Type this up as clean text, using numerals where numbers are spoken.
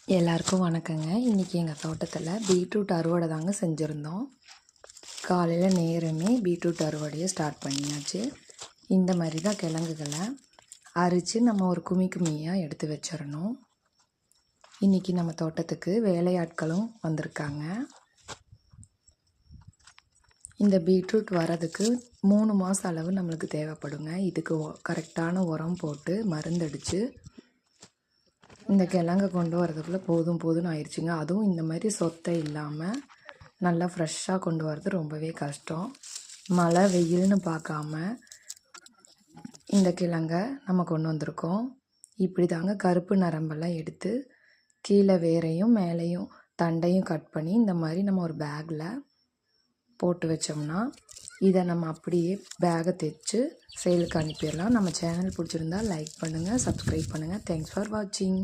எல்லாருக்கும் வணக்கங்க. இன்றைக்கி எங்கள் தோட்டத்தில் பீட்ரூட் அறுவடை தாங்க செஞ்சுருந்தோம். காலையில் நேரமே பீட்ரூட் அறுவடையை ஸ்டார்ட் பண்ணியாச்சு. இந்த மாதிரி தான் கிழங்குகளை அரித்து நம்ம ஒரு குமியாக எடுத்து வச்சிடணும். இன்றைக்கி நம்ம தோட்டத்துக்கு வேலையாட்களும் வந்திருக்காங்க. இந்த பீட்ரூட் வரதுக்கு 3 மாதம் அளவு நம்மளுக்கு தேவைப்படுங்க. இதுக்கு கரெக்டான உரம் போட்டு மருந்தடித்து இந்த கிழங்க கொண்டு வரதுக்குள்ளே போதும்னு ஆயிடுச்சுங்க. அதுவும் இந்த மாதிரி சொத்தை இல்லாமல் நல்லா ஃப்ரெஷ்ஷாக கொண்டு வரது ரொம்பவே கஷ்டம். மழை வெயில்னு பார்க்காம இந்த கிழங்க நம்ம கொண்டு வந்திருக்கோம். இப்படி தாங்க கருப்பு நரம்பெல்லாம் எடுத்து கீழே வேரையும் மேலேயும் தண்டையும் கட் பண்ணி இந்த மாதிரி நம்ம ஒரு பேக்கில் போட்டு வச்சோம்னா இதை நம்ம அப்படியே பேக்கை தைச்சு சேலுக்கு அனுப்பிடலாம். நம்ம சேனல் பிடிச்சிருந்தா லைக் பண்ணுங்கள், சப்ஸ்கிரைப் பண்ணுங்கள். தேங்க்ஸ் ஃபார் வாட்சிங்.